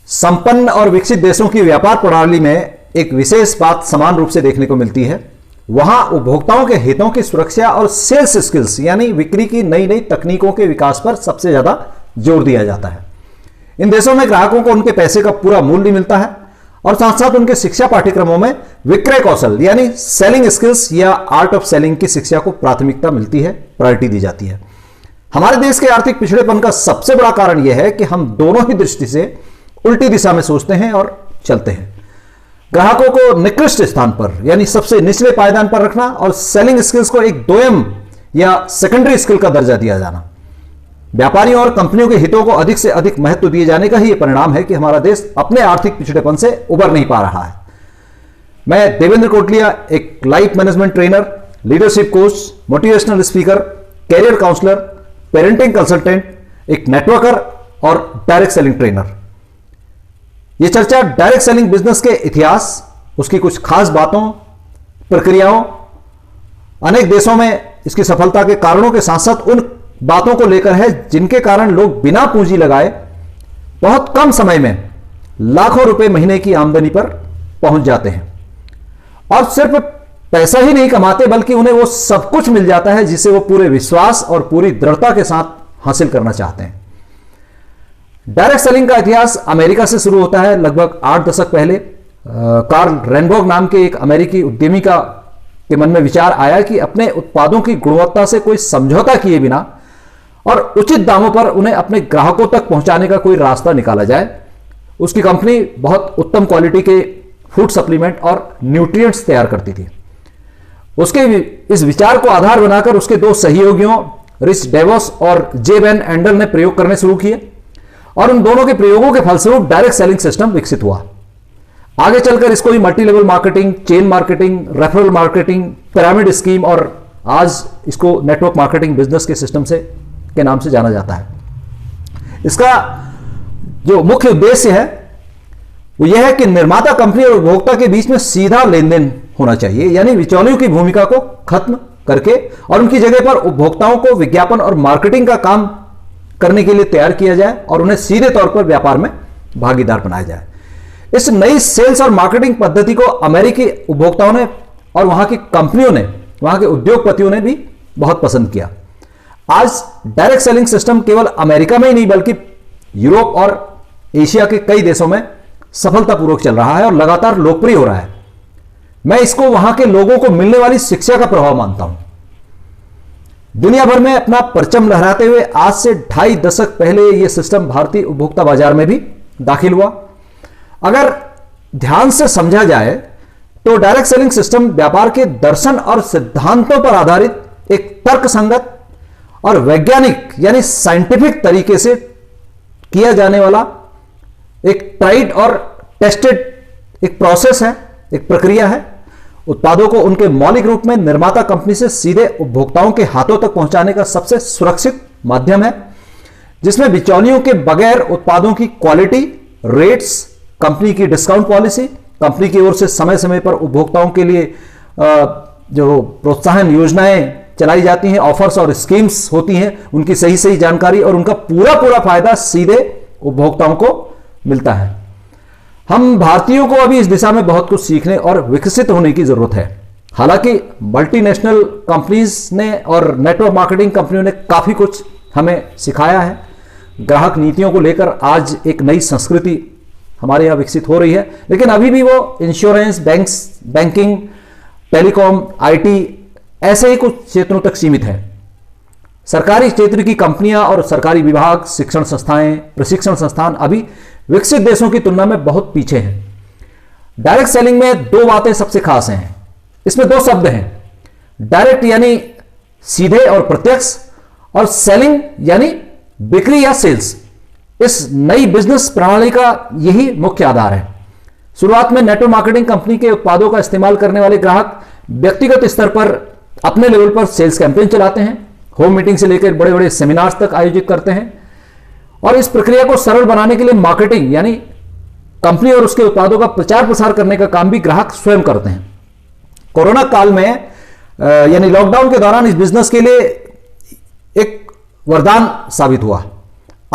संपन्न और विकसित देशों की व्यापार प्रणाली में एक विशेष बात समान रूप से देखने को मिलती है। वहां उपभोक्ताओं के हितों की सुरक्षा और सेल्स स्किल्स यानी बिक्री की नई नई तकनीकों के विकास पर सबसे ज्यादा जोर दिया जाता है। इन देशों में ग्राहकों को उनके पैसे का पूरा मूल्य मिलता है और साथ साथ उनके शिक्षा पाठ्यक्रमों में विक्रय कौशल यानी सेलिंग स्किल्स या आर्ट ऑफ सेलिंग की शिक्षा को प्राथमिकता मिलती है, प्रायोरिटी दी जाती है। हमारे देश के आर्थिक पिछड़ेपन का सबसे बड़ा कारण यह है कि हम दोनों ही दृष्टि से उल्टी दिशा में सोचते हैं और चलते हैं। ग्राहकों को निकृष्ट स्थान पर यानी सबसे निचले पायदान पर रखना और सेलिंग स्किल्स को एक दोयम या सेकेंडरी स्किल का दर्जा दिया जाना। व्यापारियों और कंपनियों के हितों को अधिक से अधिक महत्व दिए जाने का ही यह परिणाम है कि हमारा देश अपने आर्थिक पिछड़ेपन से उबर नहीं पा रहा है। मैं देवेंद्र कोटलिया, एक life management trainer, leadership coach, motivational speaker, career counsellor, parenting consultant, एक नेटवर्कर और डायरेक्ट सेलिंग ट्रेनर। यह चर्चा डायरेक्ट सेलिंग बिजनेस के इतिहास, उसकी कुछ खास बातों, प्रक्रियाओं, अनेक देशों में इसकी सफलता के कारणों के साथ साथ उन बातों को लेकर है जिनके कारण लोग बिना पूंजी लगाए बहुत कम समय में लाखों रुपए महीने की आमदनी पर पहुंच जाते हैं और सिर्फ पैसा ही नहीं कमाते बल्कि उन्हें वो सब कुछ मिल जाता है जिसे वो पूरे विश्वास और पूरी दृढ़ता के साथ हासिल करना चाहते हैं। डायरेक्ट सेलिंग का इतिहास अमेरिका से शुरू होता है। लगभग 8 दशक पहले कार्ल रेनबर्ग नाम के एक अमेरिकी उद्यमी के मन में विचार आया कि अपने उत्पादों की गुणवत्ता से कोई समझौता किए बिना और उचित दामों पर उन्हें अपने ग्राहकों तक पहुंचाने का कोई रास्ता निकाला जाए। उसकी कंपनी बहुत उत्तम क्वालिटी के फूड सप्लीमेंट और न्यूट्रिएंट्स तैयार करती थी। उसके इस विचार को आधार बनाकर उसके दो सहयोगियों रिच डेवोस और जे वेन एंडल ने प्रयोग करने शुरू किए और उन दोनों के प्रयोगों के फलस्वरूप डायरेक्ट सेलिंग सिस्टम विकसित हुआ। आगे चलकर इसको ही multi level marketing, chain marketing, referral marketing, pyramid scheme और आज इसको नेटवर्क मार्केटिंग बिजनेस के सिस्टम के नाम से जाना जाता है। इसका जो मुख्य उद्देश्य है वो यह है कि निर्माता कंपनी और उपभोक्ता के बीच में सीधा लेन देन होना चाहिए, यानी बिचौलियों की भूमिका को खत्म करके और उनकी जगह पर उपभोक्ताओं को विज्ञापन और मार्केटिंग का काम करने के लिए तैयार किया जाए और उन्हें सीधे तौर पर व्यापार में भागीदार बनाया जाए। इस नई सेल्स और मार्केटिंग पद्धति को अमेरिकी उपभोक्ताओं ने और वहां की कंपनियों ने, वहां के उद्योगपतियों ने भी बहुत पसंद किया। आज डायरेक्ट सेलिंग सिस्टम केवल अमेरिका में ही नहीं बल्कि यूरोप और एशिया के कई देशों में सफलतापूर्वक चल रहा है और लगातार लोकप्रिय हो रहा है। मैं इसको वहां के लोगों को मिलने वाली शिक्षा का प्रभाव मानता हूं। दुनिया भर में अपना परचम लहराते हुए आज से 2.5 दशक पहले यह सिस्टम भारतीय उपभोक्ता बाजार में भी दाखिल हुआ। अगर ध्यान से समझा जाए तो डायरेक्ट सेलिंग सिस्टम व्यापार के दर्शन और सिद्धांतों पर आधारित एक तर्कसंगत और वैज्ञानिक यानी साइंटिफिक तरीके से किया जाने वाला एक ट्राइड और टेस्टेड एक प्रोसेस है, एक प्रक्रिया है। उत्पादों को उनके मौलिक रूप में निर्माता कंपनी से सीधे उपभोक्ताओं के हाथों तक पहुंचाने का सबसे सुरक्षित माध्यम है, जिसमें बिचौलियों के बगैर उत्पादों की क्वालिटी, रेट्स, कंपनी की डिस्काउंट पॉलिसी, कंपनी की ओर से समय समय पर उपभोक्ताओं के लिए जो प्रोत्साहन योजनाएं चलाई जाती हैं, ऑफर्स और स्कीम्स होती हैं, उनकी सही सही जानकारी और उनका पूरा फायदा सीधे उपभोक्ताओं को मिलता है। हम भारतीयों को अभी इस दिशा में बहुत कुछ सीखने और विकसित होने की जरूरत है। हालांकि मल्टीनेशनल कंपनीज ने और नेटवर्क मार्केटिंग कंपनियों ने काफी कुछ हमें सिखाया है। ग्राहक नीतियों को लेकर आज एक नई संस्कृति हमारे यहां विकसित हो रही है, लेकिन अभी भी वो इंश्योरेंस, बैंकिंग, टेलीकॉम, आईटी ऐसे ही कुछ क्षेत्रों तक सीमित है। सरकारी क्षेत्र की कंपनियां और सरकारी विभाग, शिक्षण संस्थाएं, प्रशिक्षण संस्थान अभी विकसित देशों की तुलना में बहुत पीछे हैं। डायरेक्ट सेलिंग में 2 बातें सबसे खास हैं। इसमें 2 शब्द हैं, डायरेक्ट यानी सीधे और प्रत्यक्ष, और सेलिंग यानी बिक्री या सेल्स। इस नई बिजनेस प्रणाली का यही मुख्य आधार है। शुरुआत में नेटवर्क मार्केटिंग कंपनी के उत्पादों का इस्तेमाल करने वाले ग्राहक व्यक्तिगत स्तर पर अपने लेवल पर सेल्स कैंपेन चलाते हैं, होम मीटिंग से लेकर बड़े बड़े सेमिनार्स तक आयोजित करते हैं और इस प्रक्रिया को सरल बनाने के लिए मार्केटिंग यानी कंपनी और उसके उत्पादों का प्रचार प्रसार करने का काम भी ग्राहक स्वयं करते हैं। कोरोना काल में यानी लॉकडाउन के दौरान इस बिजनेस के लिए एक वरदान साबित हुआ।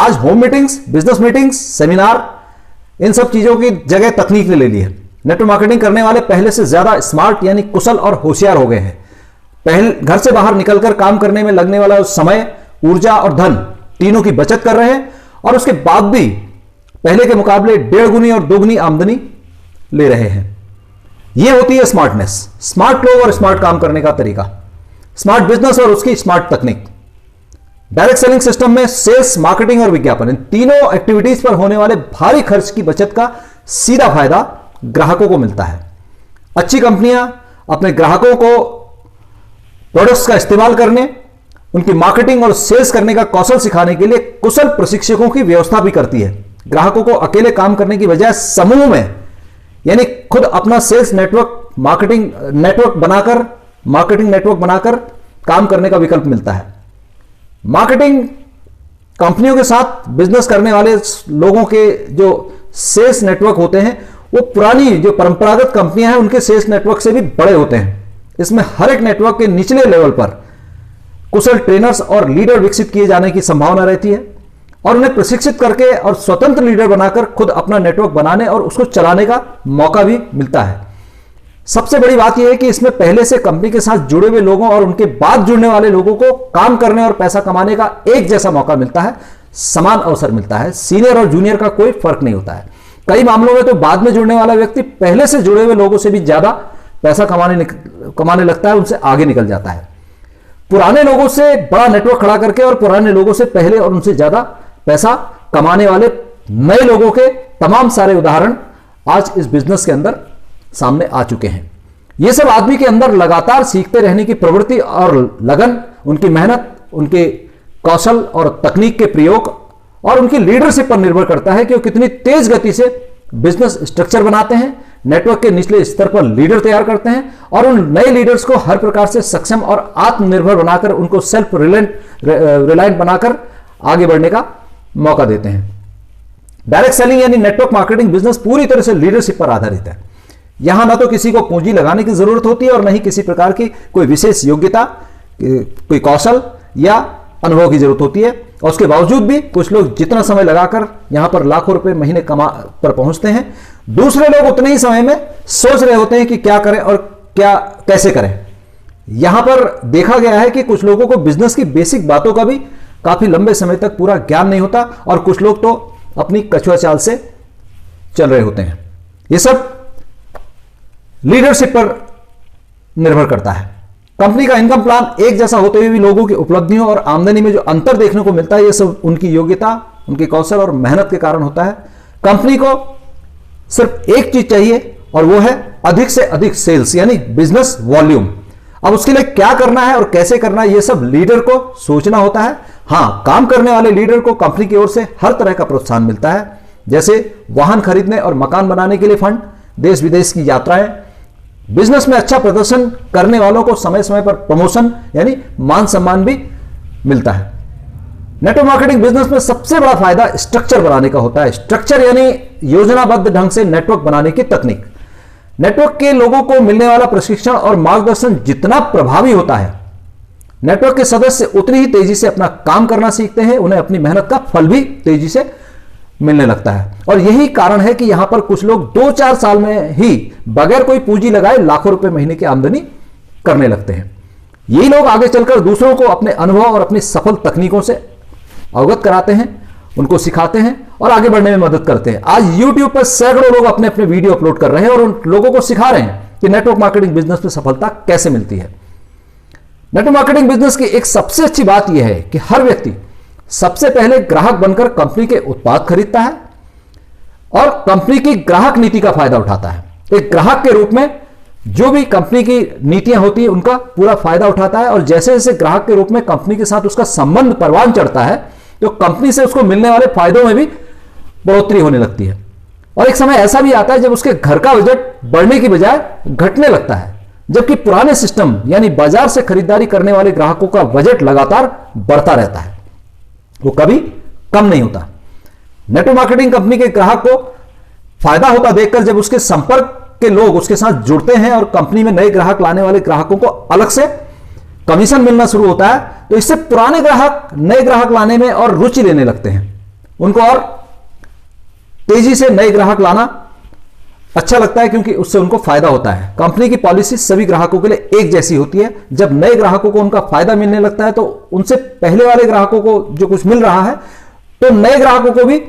आज home meetings, business meetings, seminar इन सब चीजों की जगह तकनीक ने ले ली है। नेटवर्क मार्केटिंग करने वाले पहले से ज्यादा स्मार्ट यानी कुशल और होशियार हो गए हैं। पहले घर से बाहर निकलकर काम करने में लगने वाला समय, ऊर्जा और धन तीनों की बचत कर रहे हैं और उसके बाद भी पहले के मुकाबले 1.5 गुनी और 2 गुनी आमदनी ले रहे हैं। यह होती है स्मार्टनेस, स्मार्ट लोग और स्मार्ट काम करने का तरीका, स्मार्ट बिजनेस और उसकी स्मार्ट तकनीक। डायरेक्ट सेलिंग सिस्टम में सेल्स, मार्केटिंग और विज्ञापन, इन तीनों एक्टिविटीज पर होने वाले भारी खर्च की बचत का सीधा फायदा ग्राहकों को मिलता है। अच्छी कंपनियां अपने ग्राहकों को प्रोडक्ट्स का इस्तेमाल करने, उनकी मार्केटिंग और सेल्स करने का कौशल सिखाने के लिए कुशल प्रशिक्षकों की व्यवस्था भी करती है। ग्राहकों को अकेले काम करने की बजाय समूह में यानी खुद अपना सेल्स नेटवर्क, मार्केटिंग नेटवर्क बनाकर काम करने का विकल्प मिलता है। मार्केटिंग कंपनियों के साथ बिजनेस करने वाले लोगों के जो सेल्स नेटवर्क होते हैं वो पुरानी जो परंपरागत कंपनियां हैं उनके सेल्स नेटवर्क से भी बड़े होते हैं। इसमें हर एक नेटवर्क के निचले लेवल पर कुशल ट्रेनर्स और लीडर विकसित किए जाने की संभावना रहती है और उन्हें प्रशिक्षित करके और स्वतंत्र लीडर बनाकर खुद अपना नेटवर्क बनाने और उसको चलाने का मौका भी मिलता है। सबसे बड़ी बात यह है कि इसमें पहले से कंपनी के साथ जुड़े हुए लोगों और उनके बाद जुड़ने वाले लोगों को काम करने और पैसा कमाने का एक जैसा मौका मिलता है, समान अवसर मिलता है। सीनियर और जूनियर का कोई फर्क नहीं होता है। कई मामलों में तो बाद में जुड़ने वाला व्यक्ति पहले से जुड़े हुए लोगों से भी ज्यादा पैसा कमाने लगता है, उनसे आगे निकल जाता है। पुराने लोगों से बड़ा नेटवर्क खड़ा करके और पुराने लोगों से पहले और उनसे ज्यादा पैसा कमाने वाले नए लोगों के तमाम सारे उदाहरण आज इस बिजनेस के अंदर सामने आ चुके हैं। यह सब आदमी के अंदर लगातार सीखते रहने की प्रवृत्ति और लगन, उनकी मेहनत, उनके कौशल और तकनीक के प्रयोग और उनकी लीडरशिप पर निर्भर करता है कि वो कितनी तेज गति से बिजनेस स्ट्रक्चर बनाते हैं, नेटवर्क के निचले स्तर पर लीडर तैयार करते हैं और उन नए लीडर्स को हर प्रकार से सक्षम और आत्मनिर्भर बनाकर उनको सेल्फ रिलायंट बनाकर आगे बढ़ने का मौका देते हैं। डायरेक्ट सेलिंग यानी नेटवर्क मार्केटिंग बिजनेस पूरी तरह से लीडरशिप पर आधारित है। यहां ना तो किसी को पूंजी लगाने की जरूरत होती है और न ही किसी प्रकार की कोई विशेष योग्यता, कोई कौशल या अनुभव की जरूरत होती है। और उसके बावजूद भी कुछ लोग जितना समय लगाकर यहां पर लाखों रुपए महीने कमा पर पहुंचते हैं, दूसरे लोग उतने ही समय में सोच रहे होते हैं कि क्या करें और कैसे करें। यहां पर देखा गया है कि कुछ लोगों को बिजनेस की बेसिक बातों का भी काफी लंबे समय तक पूरा ज्ञान नहीं होता और कुछ लोग तो अपनी कछुआ चाल से चल रहे होते हैं। यह सब लीडरशिप पर निर्भर करता है। कंपनी का इनकम प्लान एक जैसा होते हुए भी लोगों की उपलब्धियों और आमदनी में जो अंतर देखने को मिलता है, यह सब उनकी योग्यता, उनके कौशल और मेहनत के कारण होता है। कंपनी को सिर्फ एक चीज चाहिए और वो है अधिक से अधिक सेल्स यानी बिजनेस वॉल्यूम। अब उसके लिए क्या करना है और कैसे करना है, यह सब लीडर को सोचना होता है। हां, काम करने वाले लीडर को कंपनी की ओर से हर तरह का प्रोत्साहन मिलता है, जैसे वाहन खरीदने और मकान बनाने के लिए फंड, देश विदेश की यात्राएं, बिजनेस में अच्छा प्रदर्शन करने वालों को समय समय पर प्रमोशन यानी मान सम्मान भी मिलता है। नेटवर्क मार्केटिंग बिजनेस में सबसे बड़ा फायदा स्ट्रक्चर बनाने का होता है। स्ट्रक्चर यानी योजनाबद्ध ढंग से नेटवर्क बनाने की तकनीक। नेटवर्क के लोगों को मिलने वाला प्रशिक्षण और मार्गदर्शन जितना प्रभावी होता है, नेटवर्क के सदस्य उतनी ही तेजी से अपना काम करना सीखते हैं, उन्हें अपनी मेहनत का फल भी तेजी से मिलने लगता है। और यही कारण है कि यहां पर कुछ लोग 2-4 साल में ही बगैर कोई पूंजी लगाए लाखों रुपए महीने की आमदनी करने लगते हैं। यही लोग आगे चलकर दूसरों को अपने अनुभव और अपनी सफल तकनीकों से अवगत कराते हैं, उनको सिखाते हैं और आगे बढ़ने में मदद करते हैं। आज YouTube पर सैकड़ों लोग अपने अपने वीडियो अपलोड कर रहे हैं और उन लोगों को सिखा रहे हैं कि नेटवर्क मार्केटिंग बिजनेस में सफलता कैसे मिलती है। नेटवर्क मार्केटिंग बिजनेस की एक सबसे अच्छी बात यह है कि हर व्यक्ति सबसे पहले ग्राहक बनकर कंपनी के उत्पाद खरीदता है और कंपनी की ग्राहक नीति का फायदा उठाता है। एक ग्राहक के रूप में जो भी कंपनी की नीतियां होती है उनका पूरा फायदा उठाता है और जैसे जैसे ग्राहक के रूप में कंपनी के साथ उसका संबंध परवान चढ़ता है तो कंपनी से उसको मिलने वाले फायदों में भी बढ़ोतरी होने लगती है। और एक समय ऐसा भी आता है जब उसके घर का बजट बढ़ने की बजाय घटने लगता है, जबकि पुराने सिस्टम यानी बाजार से खरीदारी करने वाले ग्राहकों का बजट लगातार बढ़ता रहता है, वो कभी कम नहीं होता। नेटवर्क मार्केटिंग कंपनी के ग्राहक को फायदा होता देखकर जब उसके संपर्क के लोग उसके साथ जुड़ते हैं और कंपनी में नए ग्राहक लाने वाले ग्राहकों को अलग से कमीशन मिलना शुरू होता है, तो इससे पुराने ग्राहक नए ग्राहक लाने में और रुचि लेने लगते हैं, उनको और तेजी से नए ग्राहक लाना अच्छा लगता है क्योंकि उससे उनको फायदा होता है। कंपनी की पॉलिसी सभी ग्राहकों के लिए एक जैसी होती है। जब नए ग्राहकों को उनका फायदा मिलने लगता है तो उनसे पहले वाले ग्राहकों को जो कुछ मिल रहा है तो नए ग्राहकों को भी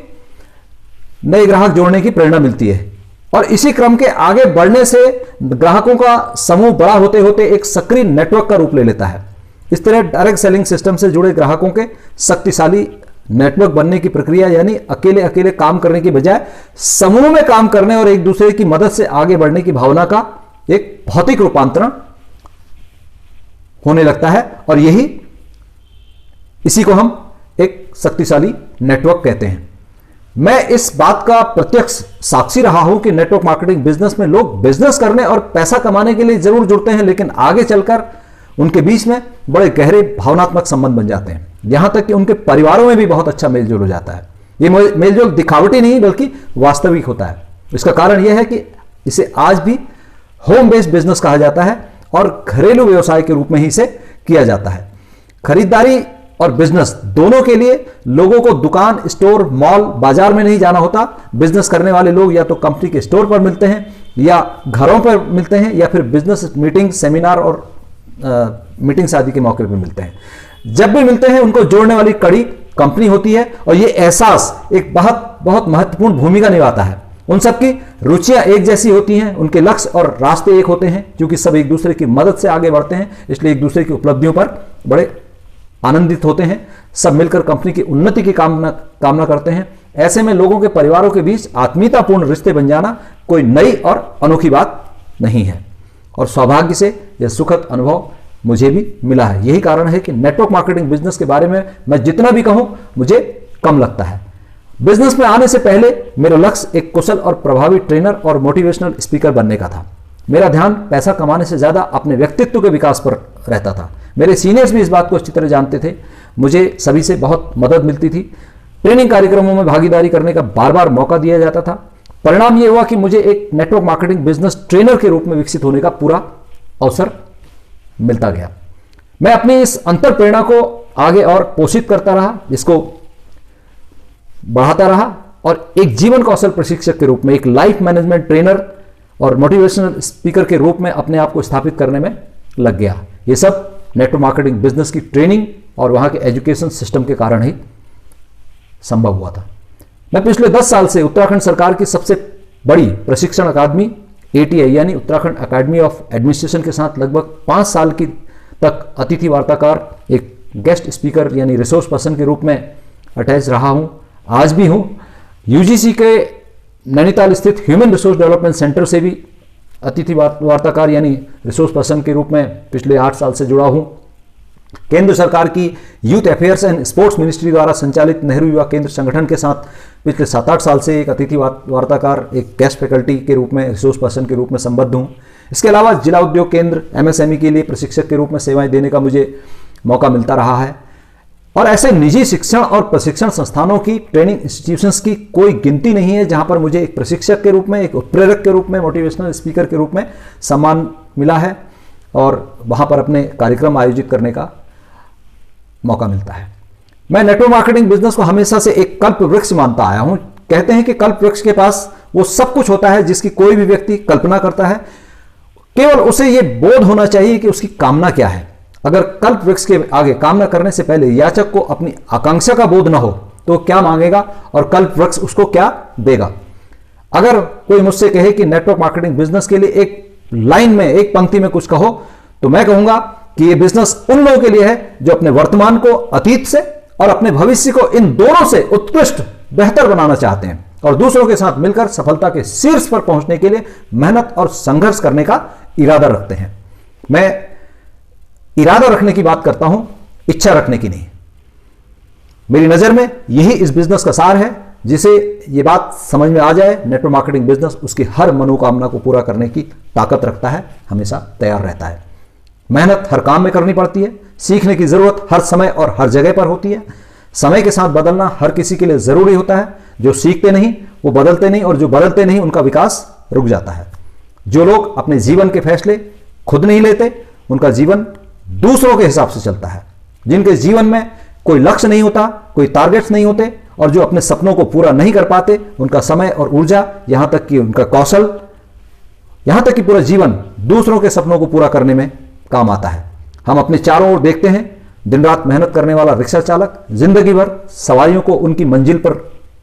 नए ग्राहक जोड़ने की प्रेरणा मिलती है और इसी क्रम के आगे बढ़ने से ग्राहकों का समूह बड़ा होते होते एक सक्रिय नेटवर्क का रूप ले लेता है। इस तरह डायरेक्ट सेलिंग सिस्टम से जुड़े ग्राहकों के शक्तिशाली नेटवर्क बनने की प्रक्रिया यानी अकेले अकेले काम करने की बजाय समूह में काम करने और एक दूसरे की मदद से आगे बढ़ने की भावना का एक भौतिक रूपांतरण होने लगता है और इसी को हम एक शक्तिशाली नेटवर्क कहते हैं। मैं इस बात का प्रत्यक्ष साक्षी रहा हूं कि नेटवर्क मार्केटिंग बिजनेस में लोग बिजनेस करने और पैसा कमाने के लिए जरूर जुड़ते हैं, लेकिन आगे चलकर उनके बीच में बड़े गहरे भावनात्मक संबंध बन जाते हैं, यहां तक कि उनके परिवारों में भी बहुत अच्छा मेलजोल हो जाता है। ये मेलजोल दिखावटी नहीं बल्कि वास्तविक होता है। इसका कारण यह है कि इसे आज भी होम बेस्ड बिजनेस कहा जाता है और घरेलू व्यवसाय के रूप में ही इसे किया जाता है। खरीदारी और बिजनेस दोनों के लिए लोगों को दुकान, स्टोर, मॉल, बाजार में नहीं जाना होता। बिजनेस करने वाले लोग या तो कंपनी के स्टोर पर मिलते हैं या घरों पर मिलते हैं या फिर बिजनेस मीटिंग, सेमिनार और मीटिंग्स आदि के मौके पर मिलते हैं। जब भी मिलते हैं उनको जोड़ने वाली कड़ी कंपनी होती है और यह एहसास एक बहुत महत्वपूर्ण भूमिका निभाता है। उन सबकी रुचियां एक जैसी होती हैं, उनके लक्ष्य और रास्ते एक होते हैं, क्योंकि सब एक दूसरे की मदद से आगे बढ़ते हैं, इसलिए एक दूसरे की उपलब्धियों पर बड़े आनंदित होते हैं। सब मिलकर कंपनी की उन्नति की कामना करते हैं। ऐसे में लोगों के परिवारों के बीच आत्मीयतापूर्ण रिश्ते बन जाना कोई नई और अनोखी बात नहीं है और सौभाग्य से यह सुखद अनुभव मुझे भी मिला है। यही कारण है कि नेटवर्क मार्केटिंग बिजनेस के बारे में मैं जितना भी कहूं मुझे कम लगता है। बिजनेस में आने से पहले मेरा लक्ष्य एक कुशल और प्रभावी ट्रेनर और मोटिवेशनल स्पीकर बनने का था। मेरा ध्यान पैसा कमाने से ज्यादा अपने व्यक्तित्व के विकास पर रहता था। मेरे सीनियर्स भी इस बात को अच्छी तरह जानते थे। मुझे सभी से बहुत मदद मिलती थी। ट्रेनिंग कार्यक्रमों में भागीदारी करने का बार बार मौका दिया जाता था। परिणाम यह हुआ कि मुझे एक नेटवर्क मार्केटिंग बिजनेस ट्रेनर के रूप में विकसित होने का पूरा अवसर मिलता गया। मैं अपनी इस अंतर प्रेरणा को आगे और पोषित करता रहा, इसको बढ़ाता रहा और एक जीवन कौशल प्रशिक्षक के रूप में, एक लाइफ मैनेजमेंट ट्रेनर और मोटिवेशनल स्पीकर के रूप में अपने आप को स्थापित करने में लग गया। ये सब नेटवर्क मार्केटिंग बिजनेस की ट्रेनिंग और वहां के एजुकेशन सिस्टम के कारण ही संभव हुआ था। मैं पिछले 10 साल से उत्तराखंड सरकार की सबसे बड़ी प्रशिक्षण अकादमी ATI यानी उत्तराखंड अकेडमी ऑफ एडमिनिस्ट्रेशन के साथ लगभग 5 साल की तक अतिथि वार्ताकार, एक गेस्ट स्पीकर यानी रिसोर्स पर्सन के रूप में अटैच रहा हूं, आज भी हूं। UGC के नैनीताल स्थित ह्यूमन रिसोर्स डेवलपमेंट सेंटर से भी अतिथि वार्ताकार यानी रिसोर्स पर्सन के रूप में पिछले 8 साल से जुड़ा हूं। केंद्र सरकार की youth affairs and sports ministry द्वारा संचालित नेहरू युवा केंद्र संगठन के साथ पिछले 7-8 साल से एक अतिथि वार्ताकार, एक गेस्ट फैकल्टी के रूप में, रिसोर्स पर्सन के रूप में संबद्ध हूं। इसके अलावा जिला उद्योग केंद्र MSME के लिए प्रशिक्षक के रूप में सेवाएं देने का मुझे मौका मिलता रहा है और ऐसे निजी शिक्षण और प्रशिक्षण संस्थानों की, ट्रेनिंग इंस्टीट्यूशंस की कोई गिनती नहीं है जहां पर मुझे एक प्रशिक्षक के रूप में, एक उत्प्रेरक के रूप में, मोटिवेशनल स्पीकर के रूप में सम्मान मिला है और वहां पर अपने कार्यक्रम आयोजित करने का मौका मिलता है। मैं नेटवर्क मार्केटिंग बिजनेस को हमेशा से एक कल्प वृक्ष मानता आया हूं। कहते हैं कि कल्प वृक्ष के पास वो सब कुछ होता है जिसकी कोई भी व्यक्ति कल्पना करता है, केवल उसे यह बोध होना चाहिए कि उसकी कामना क्या है। अगर कल्प वृक्ष के आगे कामना करने से पहले याचक को अपनी आकांक्षा का बोध न हो तो क्या मांगेगा और कल्प वृक्ष उसको क्या देगा। अगर कोई मुझसे कहे कि नेटवर्क मार्केटिंग बिजनेस के लिए एक लाइन में, एक पंक्ति में कुछ कहो, तो मैं कहूंगा कि यह बिजनेस उन लोगों के लिए है जो अपने वर्तमान को अतीत से और अपने भविष्य को इन दोनों से उत्कृष्ट, बेहतर बनाना चाहते हैं और दूसरों के साथ मिलकर सफलता के शीर्ष पर पहुंचने के लिए मेहनत और संघर्ष करने का इरादा रखते हैं। मैं इरादा रखने की बात करता हूं, इच्छा रखने की नहीं। मेरी नजर में यही इस बिजनेस का सार है। जिसे यह बात समझ में आ जाए, नेटवर्क मार्केटिंग बिजनेस उसकी हर मनोकामना को पूरा करने की ताकत रखता है, हमेशा तैयार रहता है। मेहनत हर काम में करनी पड़ती है। सीखने की जरूरत हर समय और हर जगह पर होती है। समय के साथ बदलना हर किसी के लिए जरूरी होता है। जो सीखते नहीं वो बदलते नहीं और जो बदलते नहीं उनका विकास रुक जाता है। जो लोग अपने जीवन के फैसले खुद नहीं लेते उनका जीवन दूसरों के हिसाब से चलता है। जिनके जीवन में कोई लक्ष्य नहीं होता, कोई टारगेट्स नहीं होते, और जो अपने सपनों को पूरा नहीं कर पाते, उनका समय और ऊर्जा, यहां तक कि उनका कौशल, यहां तक कि पूरा जीवन दूसरों के सपनों को पूरा करने में काम आता है। हम अपने चारों ओर देखते हैं, दिन रात मेहनत करने वाला रिक्शा चालक जिंदगी भर सवारियों को उनकी मंजिल पर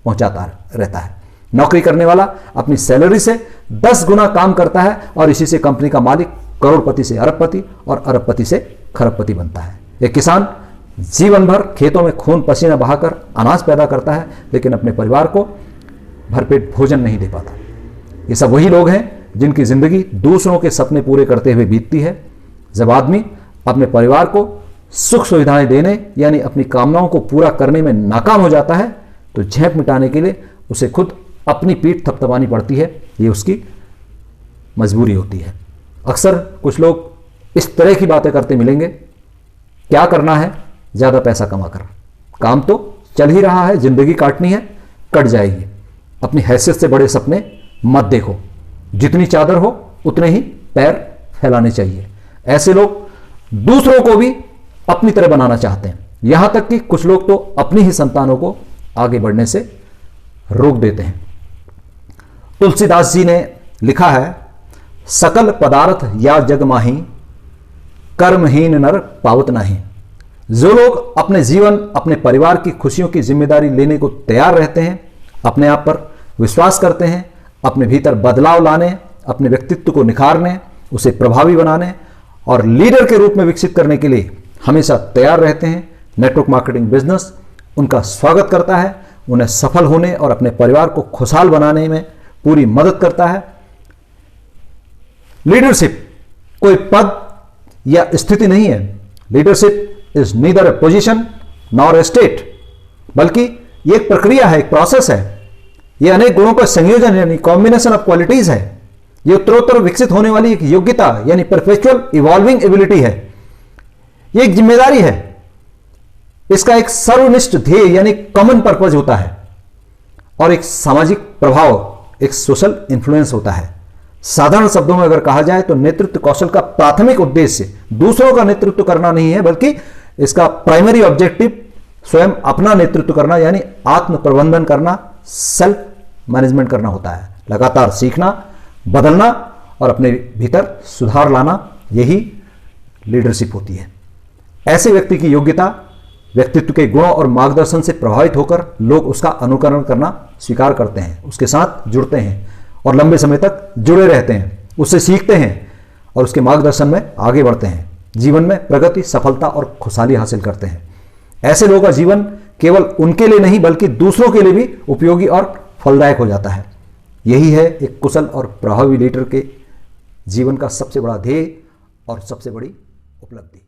पहुंचाता रहता है। नौकरी करने वाला अपनी सैलरी से 10 गुना काम करता है और इसी से कंपनी का मालिक करोड़पति से अरबपति और अरबपति से खरबपति बनता है। एक किसान जीवन भर खेतों में खून पसीना बहाकर अनाज पैदा करता है, लेकिन अपने परिवार को भरपेट भोजन नहीं दे पाता। ये सब वही लोग हैं जिनकी जिंदगी दूसरों के सपने पूरे करते हुए बीतती है। जब आदमी अपने परिवार को सुख सुविधाएं देने यानी अपनी कामनाओं को पूरा करने में नाकाम हो जाता है, तो झेप मिटाने के लिए उसे खुद अपनी पीठ थपथपानी पड़ती है। ये उसकी मजबूरी होती है। अक्सर कुछ लोग इस तरह की बातें करते मिलेंगे, क्या करना है ज़्यादा पैसा कमाकर, काम तो चल ही रहा है, जिंदगी काटनी है, कट जाएगी, अपनी हैसियत से बड़े सपने मत देखो, जितनी चादर हो उतने ही पैर फैलाने चाहिए। ऐसे लोग दूसरों को भी अपनी तरह बनाना चाहते हैं, यहां तक कि कुछ लोग तो अपनी ही संतानों को आगे बढ़ने से रोक देते हैं। तुलसीदास जी ने लिखा है, सकल पदार्थ या जग माही, कर्महीन नर पावत नहीं। जो लोग अपने जीवन, अपने परिवार की खुशियों की जिम्मेदारी लेने को तैयार रहते हैं, अपने आप पर विश्वास करते हैं, अपने भीतर बदलाव लाने, अपने व्यक्तित्व को निखारने, उसे प्रभावी बनाने और लीडर के रूप में विकसित करने के लिए हमेशा तैयार रहते हैं, नेटवर्क मार्केटिंग बिजनेस उनका स्वागत करता है, उन्हें सफल होने और अपने परिवार को खुशहाल बनाने में पूरी मदद करता है। लीडरशिप कोई पद या स्थिति नहीं है। Leadership is neither A position nor a state, बल्कि यह एक प्रक्रिया है, एक प्रोसेस है। यह अनेक गुणों का संयोजन यानी कॉम्बिनेशन ऑफ क्वालिटीज है। यह उत्तरोत्तर विकसित होने वाली एक योग्यता यानी परपेचुअल इवॉल्विंग एबिलिटी है। यह एक जिम्मेदारी है। इसका एक सर्वनिष्ठ ध्येय यानी कॉमन पर्पज होता है और एक सामाजिक प्रभाव, एक सोशल इन्फ्लुएंस होता है। साधारण शब्दों में अगर कहा जाए तो नेतृत्व कौशल का प्राथमिक उद्देश्य दूसरों का नेतृत्व करना नहीं है, बल्कि इसका प्राइमरी ऑब्जेक्टिव स्वयं अपना नेतृत्व करना यानी आत्म प्रबंधन करना, सेल्फ मैनेजमेंट करना होता है। लगातार सीखना, बदलना और अपने भीतर सुधार लाना, यही लीडरशिप होती है। ऐसे व्यक्ति की योग्यता, व्यक्तित्व के गुणों और मार्गदर्शन से प्रभावित होकर लोग उसका अनुकरण करना स्वीकार करते हैं, उसके साथ जुड़ते हैं और लंबे समय तक जुड़े रहते हैं, उससे सीखते हैं और उसके मार्गदर्शन में आगे बढ़ते हैं, जीवन में प्रगति, सफलता और खुशहाली हासिल करते हैं। ऐसे लोगों का जीवन केवल उनके लिए नहीं बल्कि दूसरों के लिए भी उपयोगी और फलदायक हो जाता है। यही है एक कुशल और प्रभावी लीडर के जीवन का सबसे बड़ा ध्येय और सबसे बड़ी उपलब्धि।